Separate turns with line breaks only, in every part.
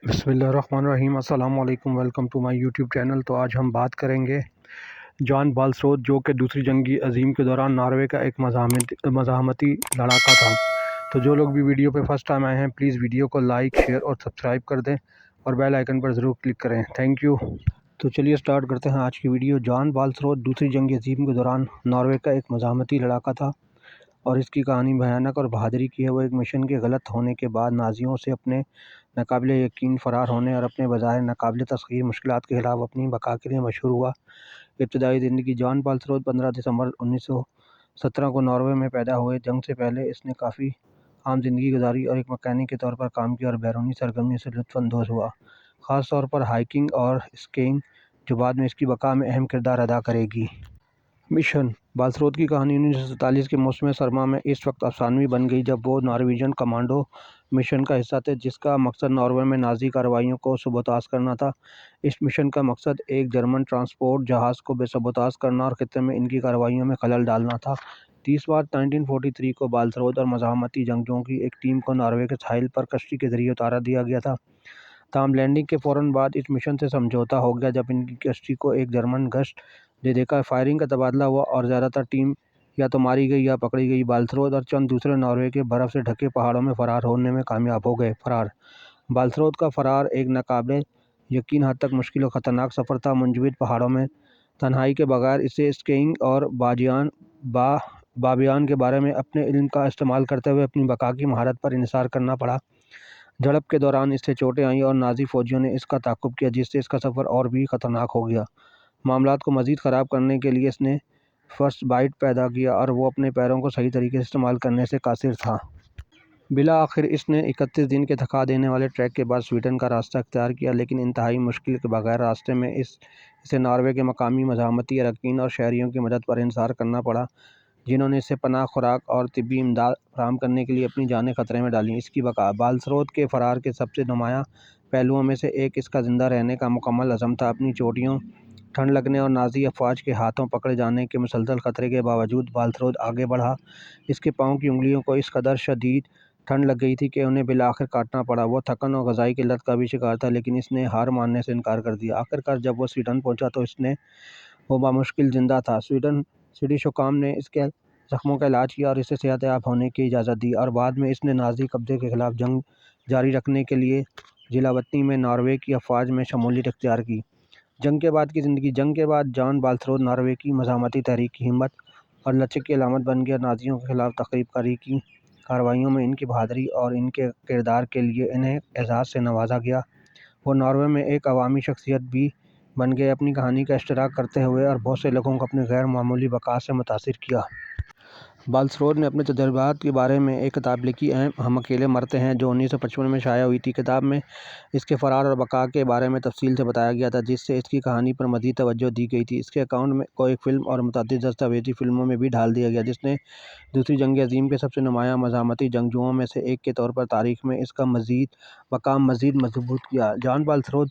بسم اللہ الرحمن الرحیم۔ السلام علیکم، welcome to my YouTube channel. تو آج ہم بات کریں گے جان بالسروت، جو کہ دوسری جنگ عظیم کے دوران ناروے کا ایک مزاحمتی لڑاکا تھا۔ تو جو لوگ بھی ویڈیو پہ فرسٹ ٹائم آئے ہیں، پلیز ویڈیو کو لائک، شیئر اور سبسکرائب کر دیں اور بیل آئیکن پر ضرور کلک کریں۔ Thank you. تو چلیے سٹارٹ کرتے ہیں آج کی ویڈیو۔ جان بالسروت دوسری جنگ عظیم کے دوران ناروے کا ایک مزاحمتی لڑاکا تھا اور اس کی کہانی بھیانک اور بہادری کی ہے۔ وہ ایک مشن کے غلط ہونے کے بعد نازیوں سے اپنے ناقابل یقین فرار ہونے اور اپنے بظاہر ناقابل تسخیر مشکلات کے خلاف اپنی بقا کے لیے مشہور ہوا۔ ابتدائی زندگی۔ جان بالسروت 15 دسمبر 1917 کو ناروے میں پیدا ہوئے۔ جنگ سے پہلے اس نے کافی عام زندگی گزاری اور ایک مکینک کے طور پر کام کیا اور بیرونی سرگرمیوں سے لطف اندوز ہوا، خاص طور پر ہائکنگ اور اسکیئنگ، جو بعد میں اس کی بقا میں اہم کردار ادا کرے گی۔ مشن۔ بالسروت کی کہانی 1947 کے موسم سرما میں اس وقت افسانوی بن گئی جب وہ نارویجن کمانڈو مشن کا حصہ تھے، جس کا مقصد ناروے میں نازی کارروائیوں کو سبوتاژ کرنا تھا۔ اس مشن کا مقصد ایک جرمن ٹرانسپورٹ جہاز کو سبوتاژ کرنا اور خطے میں ان کی کارروائیوں میں خلل ڈالنا تھا۔ 30 مارچ 1943 کو بالسروت اور مزاحمتی جنگجوؤں کی ایک ٹیم کو ناروے کے ساحل پر کشتی کے ذریعے اتار دیا گیا تھا۔ تاہم لینڈنگ کے فوراً بعد اس مشن سے سمجھوتا ہو گیا جب ان کی کشتی کو ایک جرمن گشت دے کر فائرنگ کا تبادلہ ہوا اور زیادہ تر ٹیم یا تو ماری گئی یا پکڑی گئی۔ بالسروت اور چند دوسرے ناروے کے برف سے ڈھکے پہاڑوں میں فرار ہونے میں کامیاب ہو گئے۔ فرار۔ بالسروت کا فرار ایک ناقابل یقین حد تک مشکل اور خطرناک سفر تھا۔ منجمد پہاڑوں میں تنہائی کے بغیر اسے اسکیئنگ اور بابیان کے بارے میں اپنے علم کا استعمال کرتے ہوئے اپنی بقا کی مہارت پر انحصار کرنا پڑا۔ جھڑپ کے دوران اس سے چوٹیں آئیں اور نازی فوجیوں نے اس کا تعاقب کیا، جس سے اس کا سفر اور بھی خطرناک ہو گیا۔ معاملات کو مزید خراب کرنے کے لیے اس نے فرسٹ بائٹ پیدا کیا اور وہ اپنے پیروں کو صحیح طریقے سے استعمال کرنے سے قاصر تھا۔ بالآخر اس نے 31 دن کے تھکا دینے والے ٹریک کے بعد سویڈن کا راستہ اختیار کیا، لیکن انتہائی مشکل کے بغیر راستے میں اسے ناروے کے مقامی مزاحمتی اراکین اور شہریوں کی مدد پر انحصار کرنا پڑا، جنہوں نے اسے پناہ، خوراک اور طبی امداد فراہم کرنے کے لیے اپنی جانیں خطرے میں ڈالیں۔ اس کی بقا۔ بالسروت کے فرار کے سب سے نمایاں پہلوؤں میں سے ایک اس کا زندہ رہنے کا مکمل عزم تھا۔ اپنی چوٹیوں، ٹھنڈ لگنے اور نازی افواج کے ہاتھوں پکڑے جانے کے مسلسل خطرے کے باوجود بالسروت آگے بڑھا۔ اس کے پاؤں کی انگلیوں کو اس قدر شدید ٹھنڈ لگ گئی تھی کہ انہیں بالآخر کاٹنا پڑا۔ وہ تھکن اور غذائی قلت کا بھی شکار تھا، لیکن اس نے ہار ماننے سے انکار کر دیا۔ آخرکار جب وہ سویڈن پہنچا تو وہ بامشکل زندہ تھا۔ سویڈش حکام نے اس کے زخموں کا علاج کیا اور اسے صحت یاب ہونے کی اجازت دی، اور بعد میں اس نے نازی قبضے کے خلاف جنگ جاری رکھنے کے لیے ضلع وطنی میں ناروے کی افواج میں شمولیت اختیار کی۔ جنگ کے بعد کی زندگی۔ جنگ کے بعد جان بالسروت ناروے کی مزاحمتی تحریک کی ہمت اور لچک کی علامت بن گیا۔ نازیوں کے خلاف تخریب کاری کی کارروائیوں میں ان کی بہادری اور ان کے کردار کے لیے انہیں اعزاز سے نوازا گیا۔ وہ ناروے میں ایک عوامی شخصیت بھی بن گئے، اپنی کہانی کا اشتراک کرتے ہوئے اور بہت سے لوگوں کو اپنی غیر معمولی بقا سے متاثر کیا۔ بالسروت نے اپنے تجربات کے بارے میں ایک کتاب لکھی، ہم اکیلے مرتے ہیں، جو 1955 میں شائع ہوئی تھی۔ کتاب میں اس کے فرار اور بقا کے بارے میں تفصیل سے بتایا گیا تھا، جس سے اس کی کہانی پر مزید توجہ دی گئی تھی۔ اس کے اکاؤنٹ کو ایک فلم اور متعدد دستاویزی فلموں میں بھی ڈال دیا گیا، جس نے دوسری جنگ عظیم کے سب سے نمایاں مزاحمتی جنگجوؤں میں سے ایک کے طور پر تاریخ میں اس کا مقام مزید مضبوط کیا۔ جان بالسروت،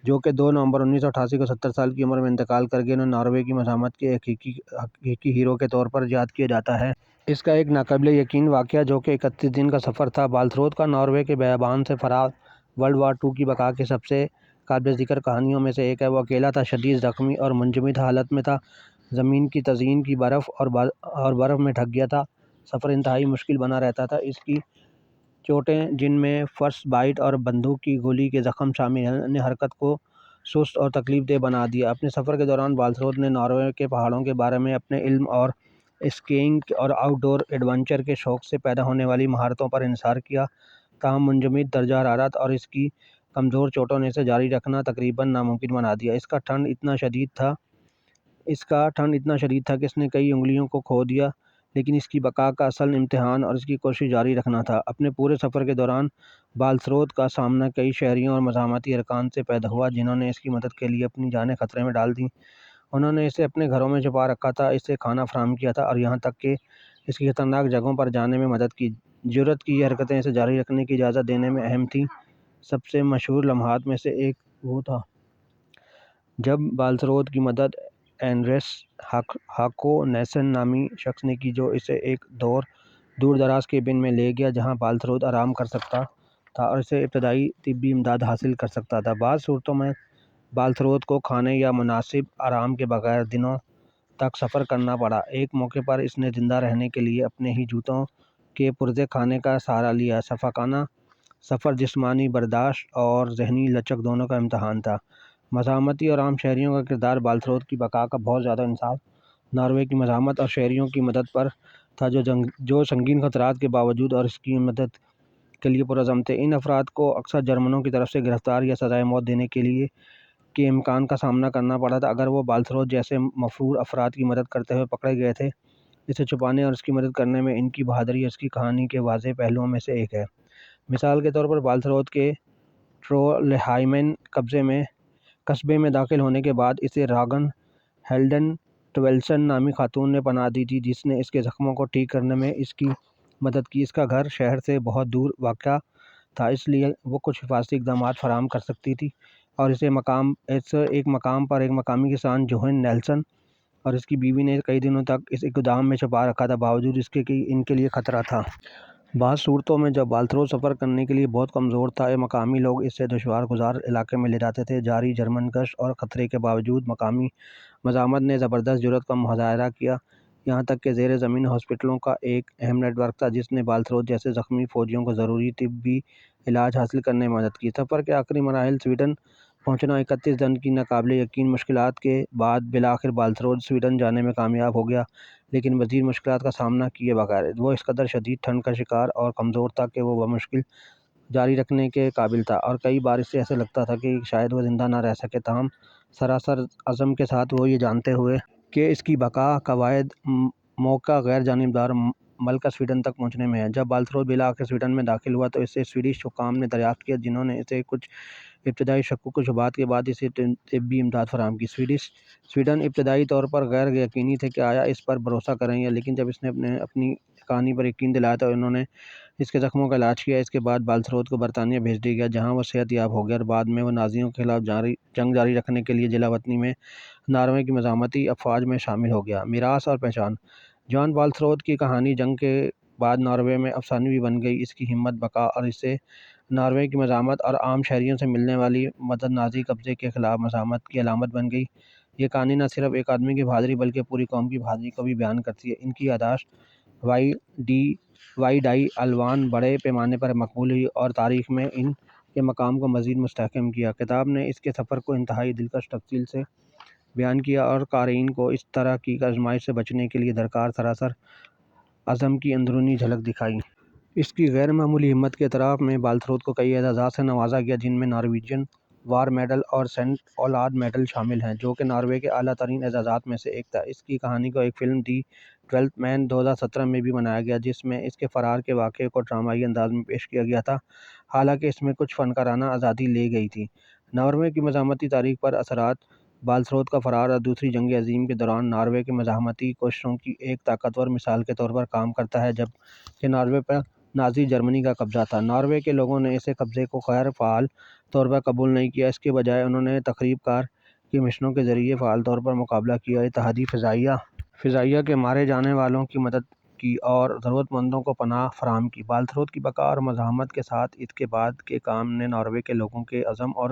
جو کہ 2 نومبر 1988 کو 70 سال کی عمر میں انتقال کر گئے، انہیں ناروے کی مزاحمت کے حقیقی ہیرو کے طور پر یاد کیا جاتا ہے۔ اس کا ایک ناقابل یقین واقعہ، جو کہ 31 دن کا سفر تھا۔ بالسروت کا ناروے کے بیابان سے فرار ورلڈ وار II کی بقا کی سب سے قابل ذکر کہانیوں میں سے ایک ہے۔ وہ اکیلا تھا، شدید زخمی اور منجمد حالت میں تھا، زمین کی تزئین کی برف اور برف میں ڈھک گیا تھا۔ سفر انتہائی مشکل بنا رہتا تھا۔ اس کی چوٹیں، جن میں فرسٹ بائٹ اور بندوق کی گولی کے زخم شامل ہیں، نے حرکت کو سست اور تکلیف دہ بنا دیا۔ اپنے سفر کے دوران بالسروت نے ناروے کے پہاڑوں کے بارے میں اپنے علم اور اسکیئنگ اور آؤٹ ڈور ایڈونچر کے شوق سے پیدا ہونے والی مہارتوں پر انحصار کیا۔ تاہم منجمد درجہ حرارت اور اس کی کمزور چوٹوں نے اسے جاری رکھنا تقریباً ناممکن بنا دیا۔ اس کا ٹھنڈ اتنا شدید تھا کہ اس نے کئی انگلیوں کو کھو دیا، لیکن اس کی بقا کا اصل امتحان اور اس کی کوشش جاری رکھنا تھا۔ اپنے پورے سفر کے دوران بالسروت کا سامنا کئی شہریوں اور مزاحمتی ارکان سے پیدا ہوا، جنہوں نے اس کی مدد کے لیے اپنی جانیں خطرے میں ڈال دیں۔ انہوں نے اسے اپنے گھروں میں چھپا رکھا تھا، اسے کھانا فراہم کیا تھا اور یہاں تک کہ اس کی خطرناک جگہوں پر جانے میں مدد کی۔ جرأت کی یہ حرکتیں اسے جاری رکھنے کی اجازت دینے میں اہم تھیں۔ سب سے مشہور لمحات میں سے ایک وہ تھا جب بالسروت کی مدد اینریس ہاکونیسن نامی شخص نے کی، جو اسے ایک دور دراز کیبن میں لے گیا جہاں بالسروت آرام کر سکتا تھا اور اسے ابتدائی طبی امداد حاصل کر سکتا تھا۔ بعض صورتوں میں بالتھروت کو کھانے یا مناسب آرام کے بغیر دنوں تک سفر کرنا پڑا۔ ایک موقع پر اس نے زندہ رہنے کے لیے اپنے ہی جوتوں کے پرزے کھانے کا سہارا لیا۔ شفاقانہ سفر جسمانی برداشت اور ذہنی لچک دونوں کا امتحان تھا۔ مزاحمتی اور عام شہریوں کا کردار بالتھروت کی بقا کا بہت زیادہ انحصار ناروے کی مزاحمت اور شہریوں کی مدد پر تھا، جو سنگین خطرات کے باوجود اور اس کی مدد کے لیے پرعزم تھے۔ ان افراد کو اکثر جرمنوں کی طرف سے گرفتار یا سزائے موت دینے کے امکان کا سامنا کرنا پڑا تھا اگر وہ بالتھروت جیسے مفرور افراد کی مدد کرتے ہوئے پکڑے گئے تھے۔ اسے چھپانے اور اس کی مدد کرنے میں ان کی بہادری اس کی کہانی کے واضح پہلوؤں میں سے ایک ہے۔ مثال کے طور پر بالتھروت کے ٹرولہائمن قصبے میں داخل ہونے کے بعد اسے راگن ہیلڈن ٹویلسن نامی خاتون نے پناہ دی تھی، جس نے اس کے زخموں کو ٹھیک کرنے میں اس کی مدد کی۔ اس کا گھر شہر سے بہت دور واقع تھا، اس لیے وہ کچھ حفاظتی اقدامات فراہم کر سکتی تھی اور ایک مقام پر ایک مقامی کسان جوہن نیلسن اور اس کی بیوی نے کئی دنوں تک اس گودام میں چھپا رکھا تھا، باوجود اس کے کہ ان کے لیے خطرہ تھا۔ بعض صورتوں میں جب بالتھروت سفر کرنے کے لیے بہت کمزور تھا، مقامی لوگ اسے دشوار گزار علاقے میں لے جاتے تھے۔ جاری جرمن گشت اور خطرے کے باوجود مقامی مزاحمت نے زبردست جرأت کا مظاہرہ کیا، یہاں تک کہ زیر زمین ہاسپٹلوں کا ایک اہم نیٹ ورک تھا جس نے بالتھروت جیسے زخمی فوجیوں کو ضروری طبی علاج حاصل کرنے میں مدد کی۔ سفر کے آخری مراحل سویڈن پہنچنا 31 دن کی ناقابل یقین مشکلات کے بعد بالآخر بالتھروت سویڈن جانے میں کامیاب ہو گیا، لیکن مزید مشکلات کا سامنا کیے بغیر۔ وہ اس قدر شدید ٹھنڈ کا شکار اور کمزور تھا کہ وہ بمشکل جاری رکھنے کے قابل تھا اور کئی بار اسے ایسے لگتا تھا کہ شاید وہ زندہ نہ رہ سکے۔ تاہم سراسر عزم کے ساتھ وہ یہ جانتے ہوئے کہ اس کی بقا کا واحد موقع غیر جانبدار ملکہ سویڈن تک پہنچنے میں ہے۔ جب بالتھروت بالآخر سویڈن میں داخل ہوا تو اسے سویڈش حکام نے دریافت کیا، جنہوں نے اسے کچھ ابتدائی شکوک و شبہات کے بعد اسے طبی امداد فراہم کی۔ سویڈن ابتدائی طور پر غیر یقینی تھے کہ آیا اس پر بھروسہ کریں یا، لیکن جب اس نے اپنی کہانی پر یقین دلایا تو انہوں نے اس کے زخموں کا علاج کیا۔ اس کے بعد بالتھروت کو برطانیہ بھیج دیا گیا، جہاں وہ صحت یاب ہو گیا اور بعد میں وہ نازیوں کے خلاف جنگ جاری رکھنے کے لیے جلا وطنی میں ناروے کی مزاحمتی افواج میں شامل ہو گیا۔ میراث اور پہچان: جان بالتھروت کی کہانی جنگ کے بعد ناروے میں افسانوی بن گئی۔ اس کی ہمت، بقا اور اسے ناروے کی مزاحمت اور عام شہریوں سے ملنے والی مدد نازی قبضے کے خلاف مزاحمت کی علامت بن گئی۔ یہ کہانی نہ صرف ایک آدمی کی بہادری بلکہ پوری قوم کی بہادری کو بھی بیان کرتی ہے۔ ان کی یادداشت وائی ڈائی الوان بڑے پیمانے پر مقبول ہوئی اور تاریخ میں ان کے مقام کو مزید مستحکم کیا۔ کتاب نے اس کے سفر کو انتہائی دلکش تفصیل سے بیان کیا اور قارئین کو اس طرح کی آزمائش سے بچنے کے لیے درکار سراسر عزم کی اندرونی جھلک دکھائی۔ اس کی غیر معمولی ہمت کے اعتراف میں بالتھروت کو کئی اعزازات سے نوازا گیا، جن میں نارویجین وار میڈل اور سینٹ اولاد میڈل شامل ہیں، جو کہ ناروے کے اعلیٰ ترین اعزازات میں سے ایک تھا۔ اس کی کہانی کو ایک فلم دی ٹویلتھ مین 2017 میں بھی بنایا گیا، جس میں اس کے فرار کے واقعے کو ڈرامائی انداز میں پیش کیا گیا تھا، حالانکہ اس میں کچھ فنکارانہ آزادی لی گئی تھی۔ ناروے کی مزاحمتی تاریخ پر اثرات: بالتھروت کا فرار اور دوسری جنگ عظیم کے دوران ناروے کی مزاحمتی کوششوں کی ایک طاقتور مثال کے طور پر کام کرتا ہے۔ جب کہ ناروے پر نازی جرمنی کا قبضہ تھا، ناروے کے لوگوں نے اس قبضے کو غیر فعال طور پر قبول نہیں کیا۔ اس کے بجائے انہوں نے تخریب کار کی مشنوں کے ذریعے فعال طور پر مقابلہ کیا، اتحادی فضائیہ کے مارے جانے والوں کی مدد کی اور ضرورت مندوں کو پناہ فراہم کی۔ بالتھروت کی بقا اور مزاحمت کے ساتھ اس کے بعد کے کام نے ناروے کے لوگوں کے عزم اور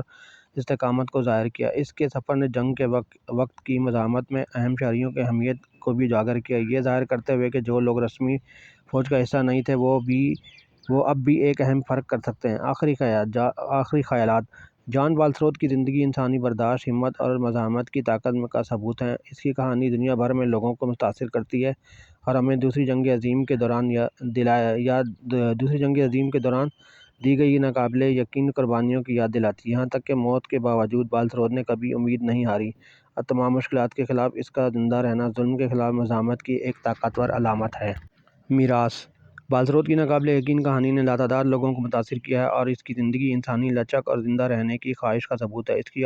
استقامت کو ظاہر کیا۔ اس کے سفر نے جنگ کے وقت کی مزاحمت میں اہم شہریوں کی اہمیت کو بھی اجاگر کیا، یہ ظاہر کرتے ہوئے کہ جو لوگ رسمی فوج کا حصہ نہیں تھے وہ اب بھی ایک اہم فرق کر سکتے ہیں۔ آخری خیالات: جان بالتھروت کی زندگی انسانی برداشت، ہمت اور مزاحمت کی طاقت کا ثبوت ہے۔ اس کی کہانی دنیا بھر میں لوگوں کو متاثر کرتی ہے اور ہمیں دوسری جنگ عظیم کے دوران دی گئی ناقابل یقین قربانیوں کی یاد دلاتی ہے۔ یہاں تک کہ موت کے باوجود بالتھروت نے کبھی امید نہیں ہاری اور تمام مشکلات کے خلاف اس کا زندہ رہنا ظلم کے خلاف مزاحمت کی ایک طاقتور علامت ہے۔ میراث: بالتھروت کی ناقابل یقین کہانی نے لاتعداد لوگوں کو متاثر کیا ہے اور اس کی زندگی انسانی لچک اور زندہ رہنے کی خواہش کا ثبوت ہے۔ اس کی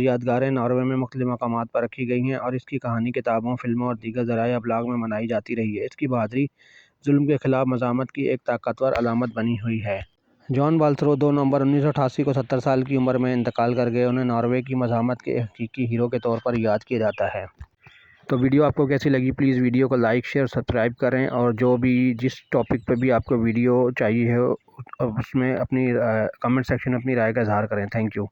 یادگاریں ناروے میں مختلف مقامات پر رکھی گئی ہیں اور اس کی کہانی کتابوں، فلموں اور دیگر ذرائع ابلاغ میں منائی جاتی رہی ہے۔ اس کی بہادری ظلم کے خلاف مزاحمت کی ایک طاقتور علامت بنی ہوئی ہے۔ جان بالتھروت 2 نومبر 1988 کو 70 سال کی عمر میں انتقال کر گئے۔ انہیں ناروے کی مزاحمت کے حقیقی ہیرو کے طور پر یاد کیا جاتا ہے۔ تو ویڈیو آپ کو کیسی لگی؟ پلیز ویڈیو کو لائک، شیئر، سبسکرائب کریں اور جس ٹاپک پہ بھی آپ کو ویڈیو چاہیے ہو اس میں اپنی کمنٹ سیکشن میں اپنی رائے کا اظہار کریں۔ Thank you.